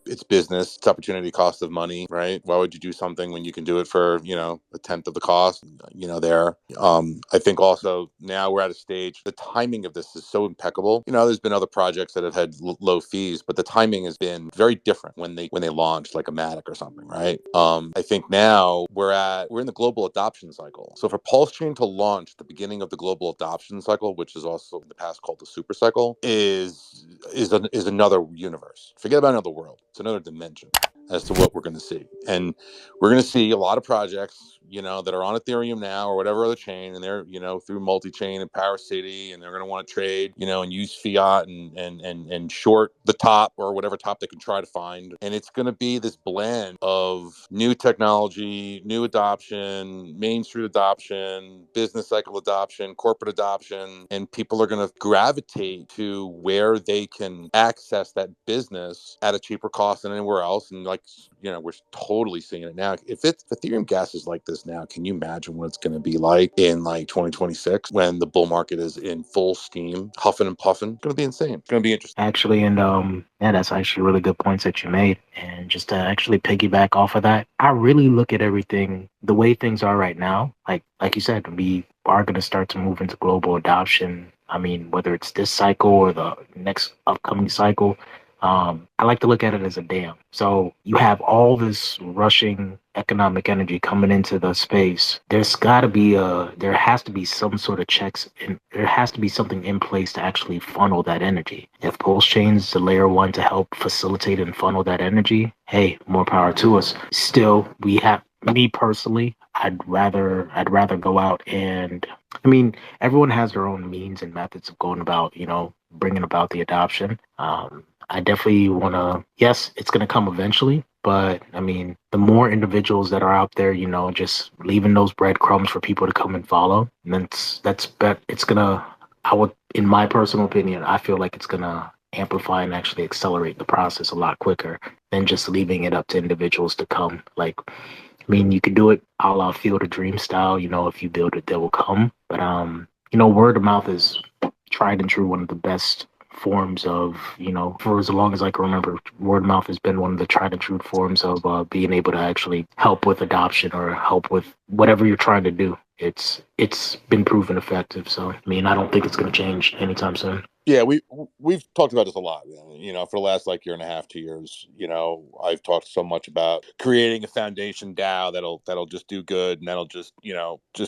it's business, it's opportunity cost of money, right? Why would you do something when you can do it for, a tenth of the cost, there. I think also now we're at a stage, the timing of this is so impeccable. There's been other projects that have had low fees, but the timing has been very different when they launched, like a Matic or something, right? I think now we're in the global adoption cycle. So for Pulsechain to launch the beginning of the global adoption cycle, which is also in the past called the super cycle, is another universe. Forget about another world. It's another dimension as to what we're going to see. And we're going to see a lot of projects, that are on Ethereum now or whatever other chain, and they're, through multi-chain and Power City, and they're going to want to trade, and use fiat and short the top or whatever top they can try to find. And it's going to be this blend of new technology, new adoption, Main Street adoption, business cycle adoption, corporate adoption, and people are going to gravitate to where they can access that business at a cheaper cost than anywhere else. And we're totally seeing it now. If Ethereum gas is like this now, can you imagine what it's going to be like in 2026 when the bull market is in full steam, huffing and puffing? It's going to be insane. It's going to be interesting. Actually, and yeah, that's actually really good points that you made. And just to actually piggyback off of that, I really look at everything the way things are right now. Like you said, we are going to start to move into global adoption. I mean, whether it's this cycle or the next upcoming cycle, I like to look at it as a dam. So you have all this rushing economic energy coming into the space. There has to be some sort of checks, and there has to be something in place to actually funnel that energy. If Pulse Chain's the layer one to help facilitate and funnel that energy, hey, more power to us. Still, me personally, I'd rather go out and, I mean, everyone has their own means and methods of going about, bringing about the adoption. I definitely want to, yes, it's going to come eventually, but I mean, the more individuals that are out there, just leaving those breadcrumbs for people to come and follow, and it's going to, in my personal opinion, I feel like it's going to amplify and actually accelerate the process a lot quicker than just leaving it up to individuals to come. Like, I mean, you could do it a la Field of Dream style, if you build it, they will come. But word of mouth is tried and true, one of the best forms of, for as long as I can remember, word of mouth has been one of the tried and true forms of being able to actually help with adoption or help with whatever you're trying to do. It's been proven effective. So, I mean, I don't think it's going to change anytime soon. Yeah, we've talked about this a lot. For the last year and a half, 2 years. I've talked so much about creating a foundation DAO that'll just do good, and that'll just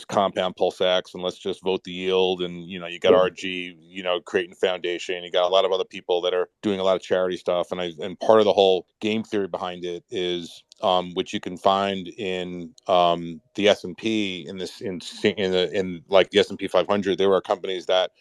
compound Pulsex, and let's just vote the yield. And you got RG, creating foundation. You got a lot of other people that are doing a lot of charity stuff, and part of the whole game theory behind it is, which you can find in the S&P in like the S&P 500. There are companies that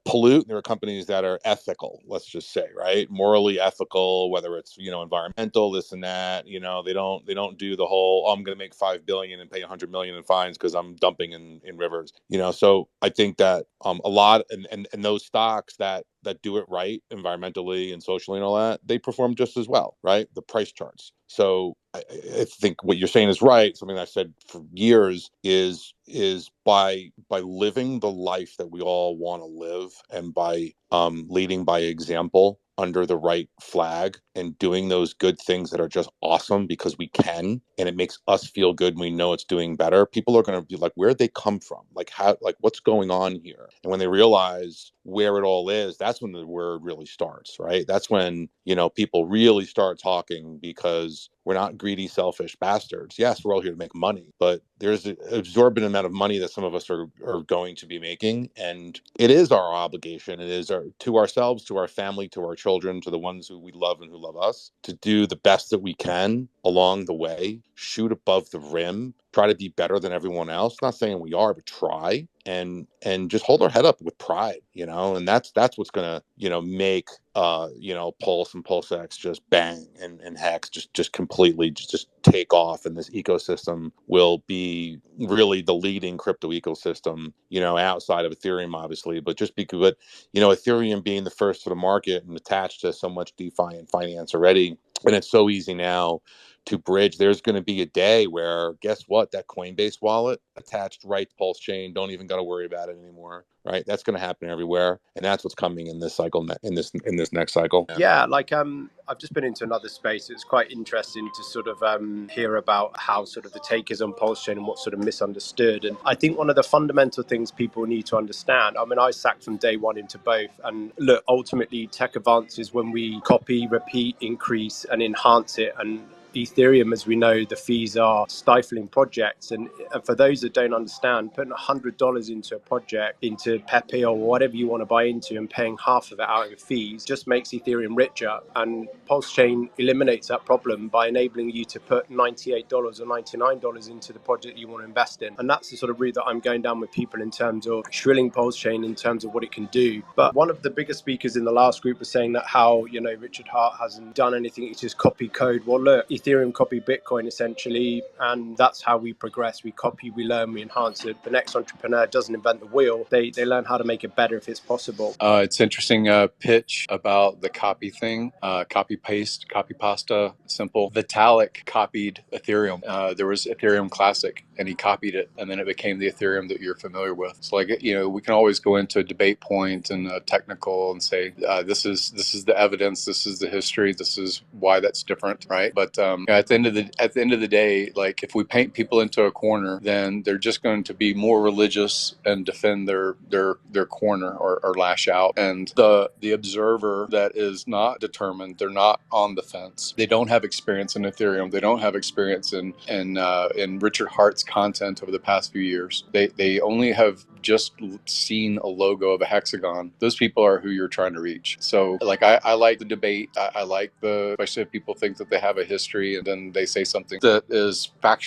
pollute, and there are companies that are ethical, let's just say, right? Morally ethical, whether it's, environmental, this and that. They don't do the whole, I'm going to make 5 billion and pay 100 million in fines because I'm dumping in rivers. So I think that a lot, and those stocks that do it right environmentally and socially and all that, they perform just as well, right? The price charts. So I think what you're saying is right. Something I've said for years is by living the life that we all want to live, and by leading by example under the right flag, and doing those good things that are just awesome because we can, and it makes us feel good and we know it's doing better. People are going to be like, where'd they come from? Like, how, like, what's going on here? And when they realize where it all is, that's when the word really starts, right? That's when, people really start talking, because we're not greedy, selfish bastards. Yes, we're all here to make money, but there's an exorbitant amount of money that some of us are going to be making. And it is our obligation. It is to ourselves, to our family, to our children, to the ones who we love and who love us, to do the best that we can along the way, shoot above the rim, try to be better than everyone else. Not saying we are, but try, and just hold our head up with pride, and that's what's gonna, make Pulse and Pulsex just bang, and Hex just completely just take off, and this ecosystem will be really the leading crypto ecosystem, outside of Ethereum, obviously, but just because, Ethereum being the first to the market and attached to so much DeFi and finance already, and it's so easy now to bridge. There's going to be a day where, guess what, that Coinbase wallet attached right to Pulse chain. Don't even got to worry about it anymore. Right, that's going to happen everywhere, and that's what's coming in this cycle. In this next cycle. Yeah, like I've just been into another space. It's quite interesting to sort of hear about how sort of the take is on Pulse chain and what's sort of misunderstood. And I think one of the fundamental things people need to understand. I mean, I sacked from day one into both. And look, ultimately, tech advances when we copy, repeat, increase, and enhance it. And Ethereum, as we know, the fees are stifling projects. And for those that don't understand, putting $100 into a project, into Pepe or whatever you want to buy into, and paying half of it out of fees just makes Ethereum richer. And Pulse Chain eliminates that problem by enabling you to put $98 or $99 into the project you want to invest in. And that's the sort of route that I'm going down with people in terms of shrilling Pulse Chain, in terms of what it can do. But one of the biggest speakers in the last group was saying that how, Richard Hart hasn't done anything, it's just copy code. Well, look, Ethereum copied Bitcoin essentially, and that's how we progress. We copy, we learn, we enhance it. The next entrepreneur doesn't invent the wheel. They learn how to make it better if it's possible. It's interesting pitch about the copy thing, copy paste, copy pasta, simple. Vitalik copied Ethereum. There was Ethereum Classic, and he copied it, and then it became the Ethereum that you're familiar with. So, like, we can always go into a debate point and technical and say this is the evidence, this is the history, this is why that's different, right? But at the end of the day, like, if we paint people into a corner, then they're just going to be more religious and defend their corner or lash out. And the observer that is not determined, they're not on the fence. They don't have experience in Ethereum. They don't have experience in Richard Hart's content over the past few years. They only have just seen a logo of a hexagon. Those people are who you're trying to reach. So, like, I like the debate. I like especially if people think that they have a history and then they say something that is fact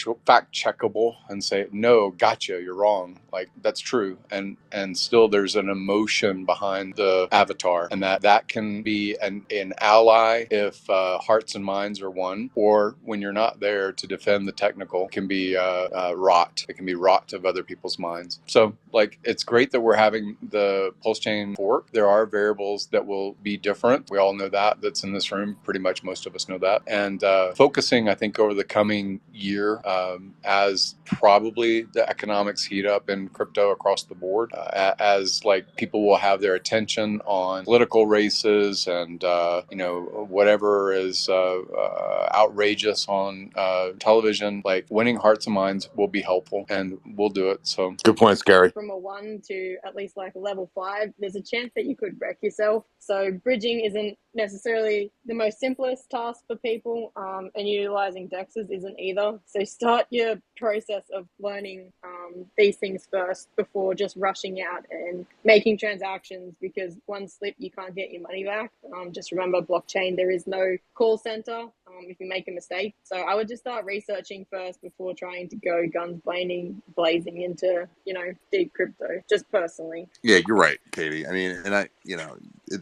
checkable and say, no, gotcha, you're wrong. Like, that's true. And still there's an emotion behind the avatar, and that can be an ally if hearts and minds are one, or when you're not there to defend the technical, it can be rot. It can be rot of other people's minds. So, like, it's great that we're having the Pulse Chain fork. There are variables that will be different. We all know that. That's in this room. Pretty much most of us know that. And focusing, I think, over the coming year, as probably the economics heat up in crypto across the board, as like people will have their attention on political races and whatever is outrageous on television, like, winning hearts and minds will be helpful, and we'll do it. So good point, Gary. From a 1 to at least like a level 5, there's a chance that you could wreck yourself. So bridging isn't necessarily the most simplest task for people, and utilizing dexes isn't either. So start your process of learning these things first before just rushing out and making transactions, because one slip, you can't get your money back. Just remember, blockchain, there is no call center if you make a mistake. So I would just start researching first before trying to go guns blazing into, deep crypto, just personally. Yeah, you're right, Katie. I mean, and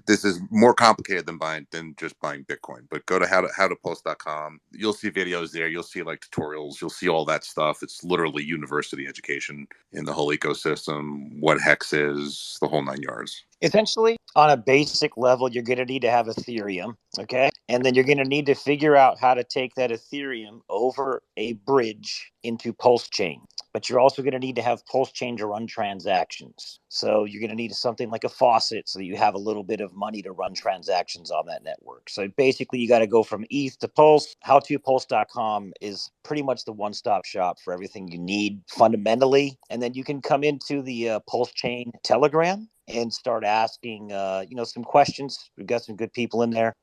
this is more complicated than just buying Bitcoin. But go to howtopulse.com. You'll see videos there. You'll see like tutorials. You'll see all that stuff. It's literally university education in the whole ecosystem. What hex is, the whole 9 yards. Essentially, on a basic level, you're going to need to have Ethereum, okay? And then you're going to need to figure out how to take that Ethereum over a bridge into Pulse Chain. But you're also going to need to have Pulse Chain to run transactions. So you're going to need something like a faucet so that you have a little bit of money to run transactions on that network. So basically, you got to go from ETH to Pulse. Howtopulse.com is pretty much the one-stop shop for everything you need fundamentally. And then you can come into the Pulse Chain Telegram and start asking, some questions. We've got some good people in there.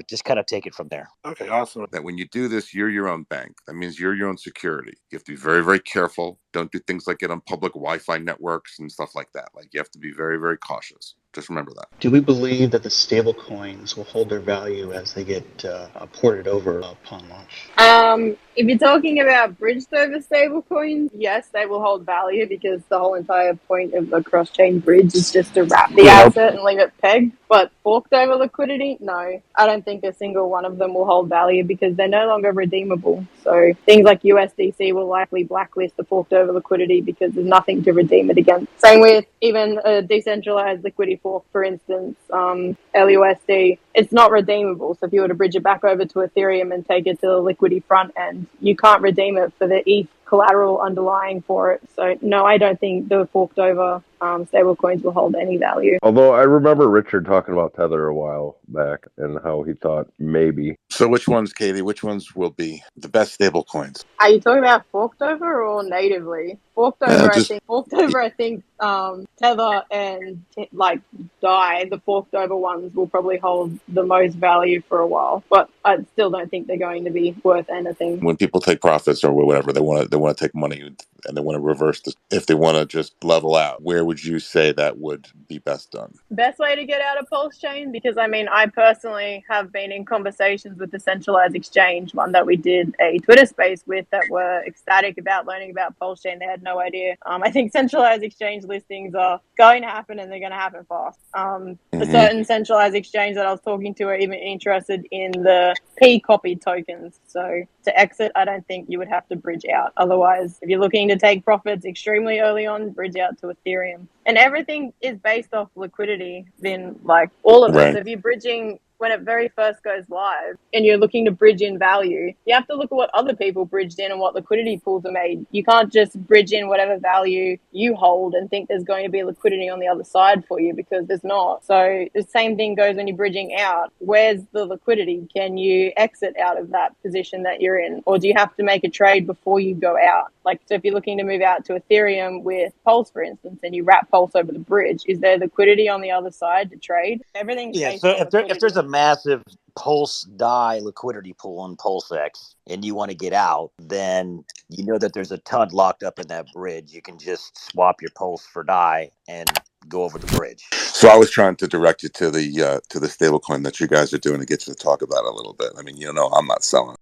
Just kind of take it from there. Okay, awesome. That when you do this, you're your own bank. That means you're your own security. You have to be very, very careful. Don't do things like get on public Wi-Fi networks and stuff like that. Like, you have to be very, very cautious. Just remember that. Do we believe that the stable coins will hold their value as they get ported over upon launch? If you're talking about bridged over stable coins, yes, they will hold value, because the whole entire point of a cross-chain bridge is just to wrap the asset and leave it pegged. But forked over liquidity, no. I don't think a single one of them will hold value, because they're no longer redeemable. So things like USDC will likely blacklist the forked over liquidity because there's nothing to redeem it against. Same with even a decentralized liquidity fork, for instance, LUSD. it's not redeemable. So if you were to bridge it back over to Ethereum and take it to the liquidity front end, you can't redeem it for the ETH collateral underlying for it. So no, I don't think the forked over stable coins will hold any value. Although I remember Richard talking about Tether a while back and how he thought maybe. So which ones, Katie? Which ones will be the best stable coins? Are you talking about forked over or natively? Forked over, I think Tether and like DAI, the forked over ones will probably hold the most value for a while, but I still don't think they're going to be worth anything. When people take profits or whatever, they want to take money and they want to reverse this. If they want to just level out, where would you say that would be best done? Best way to get out of Pulsechain, because I mean, I personally have been in conversations with the centralized exchange, one that we did a Twitter space with, that were ecstatic about learning about Pulsechain. They had no idea. I think centralized exchange listings are going to happen, and they're going to happen fast. A certain centralized exchange that I was talking to are even interested in the P copied tokens. So to exit, I don't think you would have to bridge out. Otherwise, if you're looking to take profits extremely early on, bridge out to Ethereum. And everything is based off liquidity, then like all of it. Right. So if you're bridging when it very first goes live and you're looking to bridge in value, you have to look at what other people bridged in and what liquidity pools are made. You can't just bridge in whatever value you hold and think there's going to be liquidity on the other side for you, because there's not. So the same thing goes when you're bridging out. Where's the liquidity? Can you exit out of that position that you're in? Or do you have to make a trade before you go out? Like, so if you're looking to move out to Ethereum with Pulse, for instance, and you wrap Pulse over the bridge, is there liquidity on the other side to trade? Everything's based on liquidity. If there's a massive Pulse DAI liquidity pool on Pulsex and you want to get out, then you know that there's a ton locked up in that bridge. You can just swap your Pulse for DAI and go over the bridge. So I was trying to direct you to the stablecoin that you guys are doing to get you to talk about it a little bit. I mean, I'm not selling.